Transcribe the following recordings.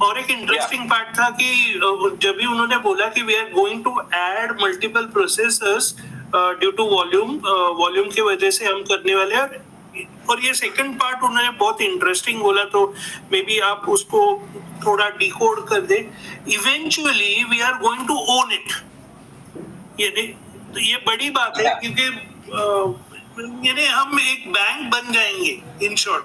और एक interesting part था कि जब भी उन्होंने बोला कि we are going to add multiple processors due to volume की वजह से हम करने वाले हैं, और ये सेकंड पार्ट उन्होंने बहुत इंटरेस्टिंग बोला, तो मे बी आप उसको थोड़ा डिकोड कर दे। Eventually we are going to own it, तो ये बड़ी बात है, क्योंकि हम एक बैंक बन जाएंगे इन शॉर्ट।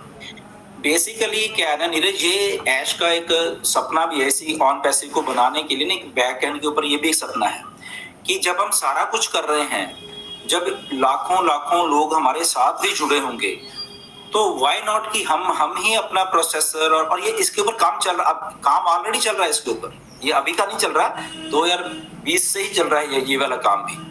बेसिकली क्या है ना नीरज, ये ऐश का एक सपना भी है इसी ऑन पैसिव को बनाने के लिए ना, एक बैक एंड के ऊपर ये भी एक सपना है कि जब हम सारा कुछ कर रहे हैं, जब लाखों लाखों लोग हमारे साथ भी जुड़े होंगे, तो व्हाई नॉट कि हम ही अपना प्रोसेसर और ये इसके ऊपर काम चल रहा, अब काम ऑलरेडी चल रहा है इसके ऊपर, ये अभी का नहीं चल रहा, 2020 से ही चल रहा है ये वाला काम भी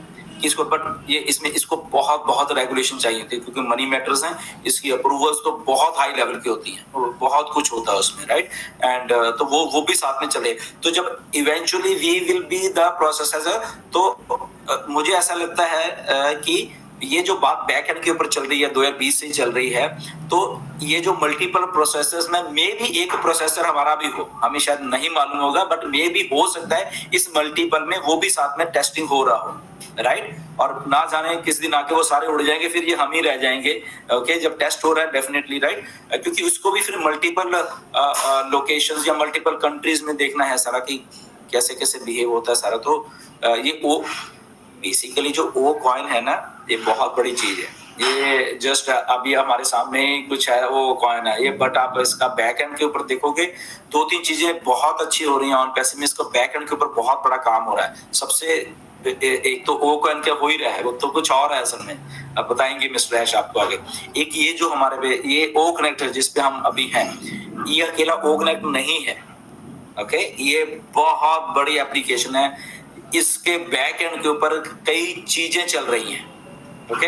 इसको, बट ये इसमें इसको बहुत बहुत रेगुलेशन चाहिए थे, क्योंकि मनी मैटर्स हैं, इसकी अप्रूवल्स तो बहुत हाई लेवल की होती हैं, बहुत कुछ होता है उसमें, राइट। एंड तो वो भी साथ में चले, तो जब eventually we will be the processor, तो मुझे ऐसा लगता है कि ये जो बात बैक एंड के ऊपर चल रही है 2020 से चल रही है, तो ये जो मल्टीपल प्रोसेसर्स में मे भी एक प्रोसेसर हमारा भी हो, हमें शायद नहीं मालूम होगा, बट मे भी हो सकता है इस मल्टीपल में वो भी साथ में टेस्टिंग हो रहा हो, राइट। और ना जाने किस दिन आके वो सारे उड़ जाएंगे, फिर ये हम ही रह जाएंगे, ओके, जब टेस्ट हो रहा है डेफिनेटली, राइट, क्योंकि उसको भी फिर मल्टीपल लोकेशंस या मल्टीपल कंट्रीज में देखना है सारा कि कैसे कैसे बिहेव होता है सारा। तो ये वो बेसिकली जो ओ कॉइन है ना, ये बहुत बड़ी चीज है, ये जस्ट अभी हमारे सामने ही कुछ है वो कॉइन है ये, बट आप इसका बैक एंड के ऊपर देखोगे 2-3 चीजें बहुत अच्छी हो रही हैं ऑन पैसिव में, इसका बैक एंड के ऊपर बहुत बड़ा काम हो रहा है। सबसे एक तो ओ कॉइन क्या हो ही रहा है, वो तो कुछ और है असल में, अब बताएंगे मिस्टर ऐश आपको आगे। एक ये जो हमारे पे ये ओ कनेक्टर जिसपे हम अभी हैं, ये अकेला ओ कनेक्ट नहीं है, ओके, ये बहुत बड़ी एप्लीकेशन है, इसके बैक एंड के ऊपर कई चीजें चल रही हैं, ओके,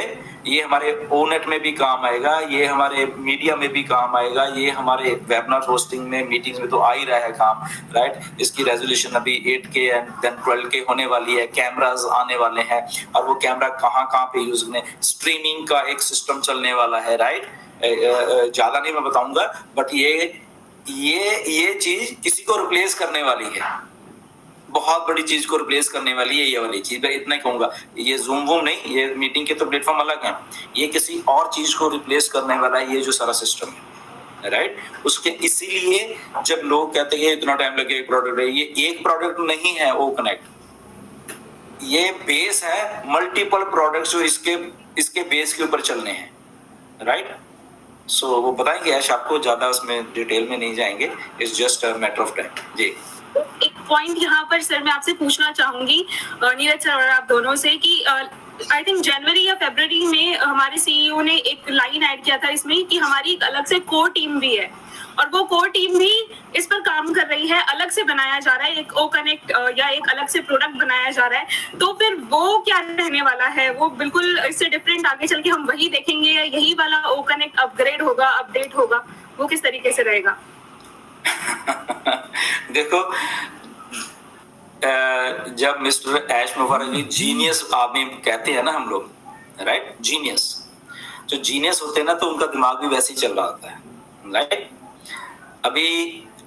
ये हमारे ओनेट में भी काम आएगा, ये हमारे मीडिया में भी काम आएगा, ये हमारे वेबिनार होस्टिंग में मीटिंग्स में तो आ ही रहा है काम, राइट। इसकी रेजोल्यूशन अभी 8K एंड देन 12K होने वाली है, कैमरास आने वाले हैं, और वो कैमरा कहाँ कहाँ पे यूज करने, स्ट्रीमिंग का एक सिस्टम चलने वाला है, राइट। ज्यादा नहीं मैं बताऊंगा, बट ये चीज किसी को रिप्लेस करने वाली है, बहुत बड़ी चीज को रिप्लेस करने वाली है ये वाली चीज, मैं इतना ही कहूंगा। ये जूम वूम नहीं, ये मीटिंग के तो प्लेटफॉर्म अलग है, ये किसी और चीज को रिप्लेस करने वाला है, ये जो सारा सिस्टम है, राइट। उसके इसीलिए जब लोग कहते हैं इतना टाइम लगे एक प्रोडक्ट है, ये एक प्रोडक्ट नहीं है ओ कनेक्ट, ये बेस है मल्टीपल प्रोडक्ट्स जो इसके बेस के ऊपर चलने हैं, राइट। सो वो बताएंगे ऐश आपको, ज्यादा उसमें डिटेल में नहीं जाएंगे, it's just a matter of time जी। एक पॉइंट यहाँ पर सर मैं आपसे पूछना चाहूंगी नीरज सर और आप दोनों से कि आई थिंक जनवरी या फरवरी में हमारे सीईओ ने एक लाइन ऐड किया था इसमें कि हमारी एक अलग से कोर टीम भी है, और वो कोर टीम भी इस पर काम कर रही है, अलग से बनाया जा रहा है एक ओ कनेक्ट या एक अलग से प्रोडक्ट बनाया जा रहा है, तो फिर वो क्या रहने वाला है, वो बिल्कुल इससे डिफरेंट आगे चल के हम वही देखेंगे या यही वाला ओ कनेक्ट अपग्रेड होगा, अपडेट होगा, वो किस तरीके से रहेगा? देखो, जब मिस्टर ऐश मुबारक जीनियस आदमी कहते हैं ना हम लोग, राइट, जीनियस, जो जीनियस होते हैं ना तो उनका दिमाग भी वैसे ही चल रहा होता है, राइट। अभी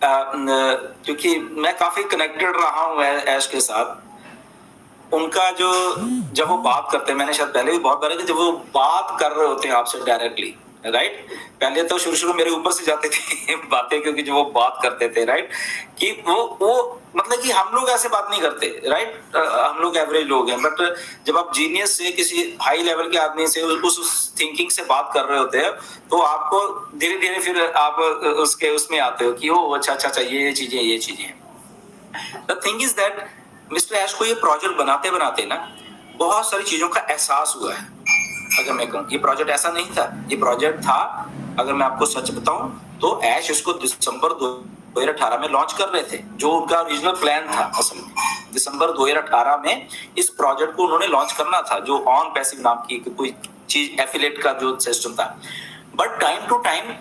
क्योंकि मैं काफी कनेक्टेड रहा हूँ ऐश के साथ, उनका जो जब वो बात करते हैं, मैंने शायद पहले भी बहुत बार जब वो बात कर रहे होते हैं आपसे डायरेक्टली, राइट, पहले तो शुरू मेरे ऊपर से जाते थे बातें, क्योंकि जो वो बात करते थे, राइट, कि वो मतलब कि हम लोग ऐसे बात नहीं करते, राइट, हम लोग एवरेज लोग हैं, बट जब आप जीनियस से किसी हाई लेवल के आदमी से उस थिंकिंग से बात कर रहे होते हैं, तो आपको धीरे धीरे फिर आप उसमें आते हो कि ओ अच्छा ये चीजें। The thing is that mister Ash को ये प्रोजेक्ट बनाते बनाते ना बहुत सारी चीजों का एहसास हुआ है। अगर मैं कहूँ ये प्रोजेक्ट ऐसा नहीं था, ये प्रोजेक्ट था, अगर मैं आपको सच बताऊं तो ऐश इसको दिसंबर 2018 में लॉन्च कर रहे थे, जो उनका ओरिजिनल प्लान था। असल में दिसंबर 2018 में इस प्रोजेक्ट को उन्होंने लॉन्च करना था, जो ऑन पैसिव नाम की कोई चीज, एफिलिएट का जो सिस्टम था। बट टाइम टू टाइम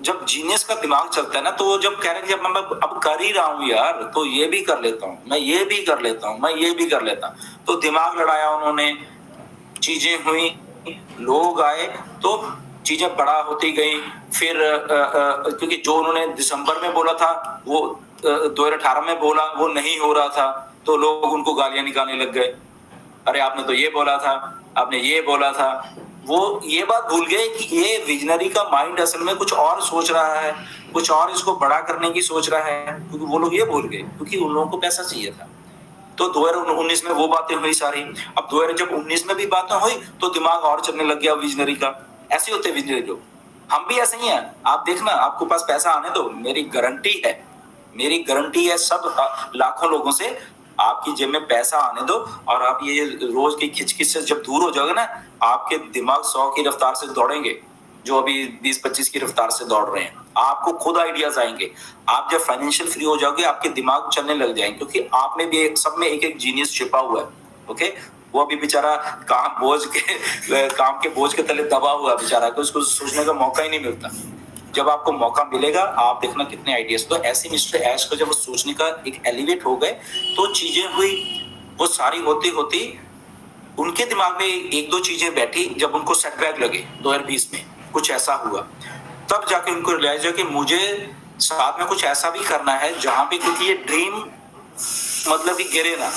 जब जीनियस का दिमाग चलता है ना, तो जब कह रहे हैं जब मैं अब कर ही रहा हूँ यार, तो ये भी कर लेता हूँ, मैं ये भी कर लेता हूँ, मैं ये भी कर लेता हूँ, तो दिमाग लड़ाया उन्होंने, चीजें हुई, लोग आए, तो चीजें बड़ा होती गई। फिर क्योंकि जो उन्होंने दिसंबर में बोला था वो 2018 में बोला, वो नहीं हो रहा था, तो लोग उनको गालियां निकालने लग गए, अरे आपने तो ये बोला था, आपने ये बोला था। वो ये बात भूल गए कि ये विजनरी का माइंड असल में कुछ और सोच रहा है, कुछ और इसको बड़ा करने की सोच रहा है, क्योंकि वो लोग ये भूल गए क्योंकि उन लोगों को पैसा चाहिए था। तो 2019 में वो बातें हुई सारी। अब 2019 में भी बातें हुई तो दिमाग और चलने लग गया विजनरी का। ऐसे होते विजनरी लोग, हम भी ऐसे ही हैं। आप देखना, आपको पास पैसा आने दो, मेरी गारंटी है सब लाखों लोगों से, आपकी जेब में पैसा आने दो और आप ये रोज की खिचखिच से जब दूर हो जाओगे ना, आपके दिमाग 100 की रफ्तार से दौड़ेंगे, जो अभी 20-25 की रफ्तार से दौड़ रहे हैं। आपको खुद आइडियाज आएंगे। आप जब फाइनेंशियल फ्री हो जाओगे, आपके दिमाग चलने लग जाएंगे, क्योंकि आप में भी सब में एक जीनियस छिपा हुआ है। ओके, वो अभी बेचारा काम के बोझ के तले दबा हुआ है बेचारा, तो उसको सोचने का मौका ही नहीं मिलता। जब आपको मौका मिलेगा, आप देखना कितने आइडियाज। तो ऐसे मिस्टर ऐश को जब वो सोचने का एक एलिवेट हो गए, तो चीजें हुई। वो सारी होती होती उनके दिमाग में एक दो चीजें बैठी। जब उनको सेटबैक लगे 2020 में, कुछ ऐसा हुआ, तब जाके उनको रियलाइज है कि मुझे साथ में कुछ ऐसा भी करना है जहां पे, क्योंकि ये ड्रीम मतलब कि गिरे ना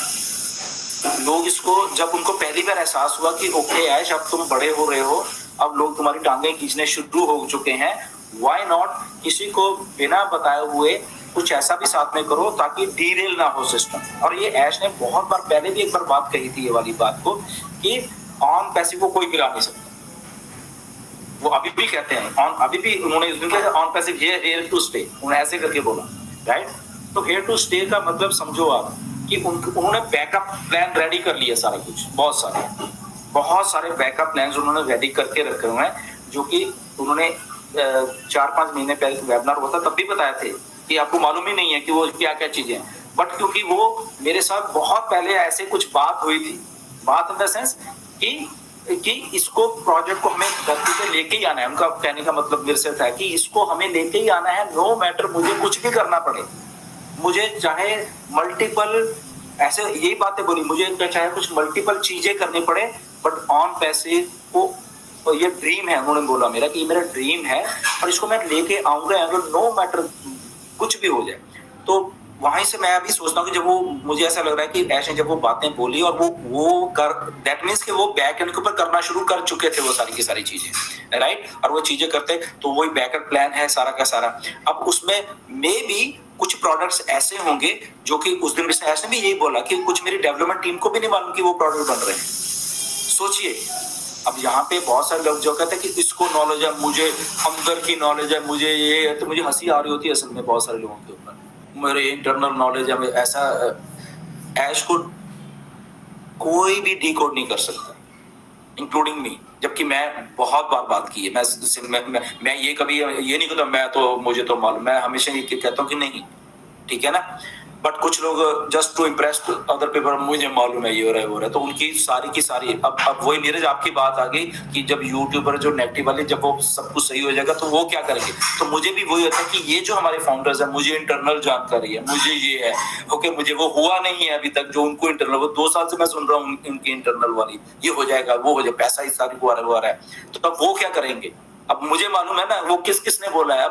लोग इसको। जब उनको पहली बार एहसास हुआ कि ओके ऐश, अब तुम बड़े हो रहे हो, अब लोग तुम्हारी टांगें खींचने शुरू हो चुके हैं, व्हाई नॉट किसी को बिना बताए हुए कुछ ऐसा भी साथ में करो ताकि डीरेल ना हो सिस्टम। और ये ऐश ने बहुत बार पहले भी एक बार बात कही थी ये वाली बात को, कि ऑन पैसिव को कोई गिरा नहीं सकता। वो अभी भी कहते हैं ऑन, अभी भी उन्होंने इस दिन कहा on passive here to stay, उन्होंने ऐसे करके बोला, राइट। तो हियर टू स्टे का मतलब समझो आप कि उन्होंने बैकअप प्लान रेडी कर लिया सारा कुछ, बहुत सारे बैकअप प्लान्स उन्होंने रेडी करके रखे हुए हैं, जो कि उन्होंने 4-5 महीने पहले वेबिनार हुआ था तब भी बताए थे कि आपको मालूम ही नहीं है कि वो क्या क्या चीजें हैं। बट क्योंकि वो मेरे साथ बहुत पहले ऐसे कुछ बात हुई थी, बात इन द सेंस कि इसको प्रोजेक्ट को हमें धरती पे लेके ही आना है। उनका कहने का मतलब मेरे से था कि इसको हमें लेके ही आना है, नो मैटर मुझे कुछ भी करना पड़े, मुझे चाहे मल्टीपल, ऐसे यही बातें बोली, मुझे चाहे कुछ मल्टीपल चीजें करनी पड़े, बट ऑन पैसे को, तो ये ड्रीम है, उन्होंने बोला मेरा कि ये मेरा ड्रीम है और इसको मैं लेके आऊंगा, अगर नो मैटर कुछ भी हो जाए। तो वहीं से मैं अभी सोचता हूँ कि जब वो, मुझे ऐसा लग रहा है कि ऐसे जब वो बातें बोली और वो कर, दैट मीन्स कि वो बैक एंड के ऊपर करना शुरू कर चुके थे वो सारी की सारी चीजें, राइट। और वो चीजें करते तो वही बैकअप प्लान है सारा का सारा। अब उसमें मे बी कुछ प्रोडक्ट्स ऐसे होंगे जो कि उस दिन मिस्टर ऐश ने भी यही बोला कि कुछ मेरी डेवलपमेंट टीम को भी नहीं मालूम कि वो प्रोडक्ट बन रहे हैं। सोचिए, अब यहाँ पे बहुत सारे लोग जो कहते हैं कि इसको नॉलेज है, मुझे अंदर की नॉलेज है, मुझे ये है, तो मुझे हंसी आ रही होती है असल में बहुत सारे लोगों के ऊपर, मेरे इंटरनल नॉलेज है ऐसा। ऐश को कोई भी डिकोड नहीं कर सकता, इंक्लूडिंग मी, जबकि मैं बहुत बार बात की है। मैं ये कभी ये नहीं कहता मैं तो, मुझे तो मालूम, मैं हमेशा ये कहता हूँ कि नहीं, ठीक है ना। बट कुछ लोग just to impress other people, मुझे मालूम है ये हो रहा है वो रहा है, तो उनकी सारी की सारी। अब वही नीरज आपकी बात आ गई कि जब यूट्यूबर जो नेगेटिव वाले, जब वो सब कुछ सही हो जाएगा तो वो क्या करेंगे। तो मुझे भी वही होता है कि ये जो हमारे फाउंडर्स है, मुझे इंटरनल जानकारी है, मुझे ये है, ओके, मुझे वो हुआ नहीं है अभी तक जो उनको इंटरनल, वो 2 साल से मैं सुन रहा हूँ उनकी इंटरनल वाली, ये हो जाएगा वो हो जाएगा, पैसा इस सारी को आ रहा है, तो अब वो क्या करेंगे। अब मुझे मालूम है ना वो किसने बोला है,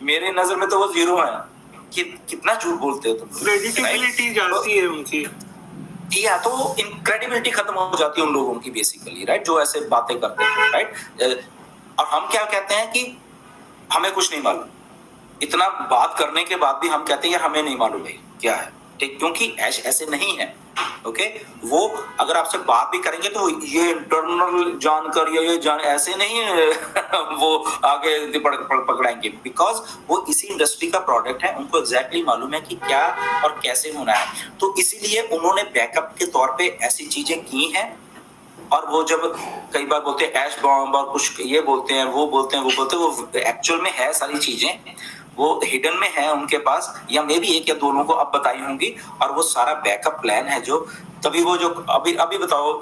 मेरे नजर में तो वो जीरो है। कितना झूठ बोलते हो तुम, क्रेडिबिलिटी जाती है उनकी, या तो इनक्रेडिबिलिटी खत्म हो जाती है उन लोगों की बेसिकली, राइट, जो ऐसे बातें करते हैं, राइट। और हम क्या कहते हैं कि हमें कुछ नहीं मालूम, इतना बात करने के बाद भी हम कहते हैं हमें नहीं मालूम है क्या है, ठीक, क्योंकि ऐसे नहीं है। ओके, वो अगर आपसे बात भी करेंगे तो ये इंटरनल जानकारी ये जान ऐसे नहीं वो आगे पकड़ाएंगे, बिकॉज वो इसी इंडस्ट्री का प्रोडक्ट है, उनको एग्जैक्टली मालूम है कि क्या और कैसे होना है। तो इसीलिए उन्होंने बैकअप के तौर पे ऐसी चीजें की हैं। और वो जब कई बार बोलते हैं ऐश बॉम्ब और कुछ ये बोलते हैं, वो बोलते हैं, वो एक्चुअल में है सारी चीजें, वो हिडन में है उनके पास, या मे भी 1 या 2 लोगों को अब बताई होंगी। और वो सारा बैकअप प्लान है जो, तभी वो जो अभी बताओ,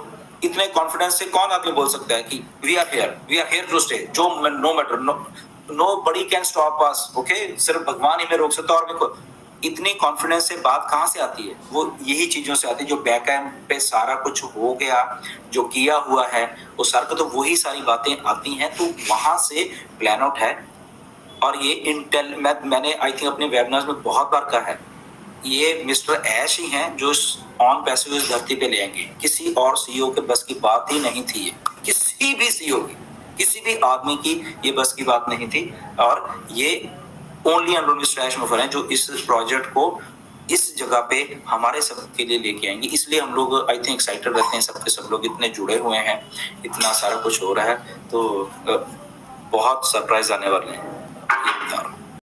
इतने कॉन्फिडेंस से कौन आके बोल सकता है कि we are here to stay, जो no matter, nobody can stop us, okay, सिर्फ भगवान ही में रोक सकता है और भी इतनी कॉन्फिडेंस से बात कहाँ से आती है? वो यही चीजों से आती है जो बैक एंड पे सारा कुछ हो गया, जो किया हुआ है वो सारा, तो वही सारी बातें आती हैं, तो वहां से प्लान आउट है। और ये इंटेल मैंने आई थिंक अपने वेबिनार्स में बहुत बार कहा है, ये मिस्टर ऐश ही हैं जो ऑन पैसिव इस धरती पे ले आएंगे। किसी और सीईओ के बस की बात ही नहीं थी, ये किसी भी सीईओ की, किसी भी आदमी की ये बस की बात नहीं थी। और ये ओनली एंड ओनली मिस्टर ऐश मुफर हैं जो इस प्रोजेक्ट को इस जगह पे हमारे सब के लिए लेके आएंगे। इसलिए हम लोग आई थिंक एक्साइटेड रहते हैं, सब लोग इतने जुड़े हुए हैं, इतना सारा कुछ हो रहा है, तो बहुत सरप्राइज आने वाले हैं।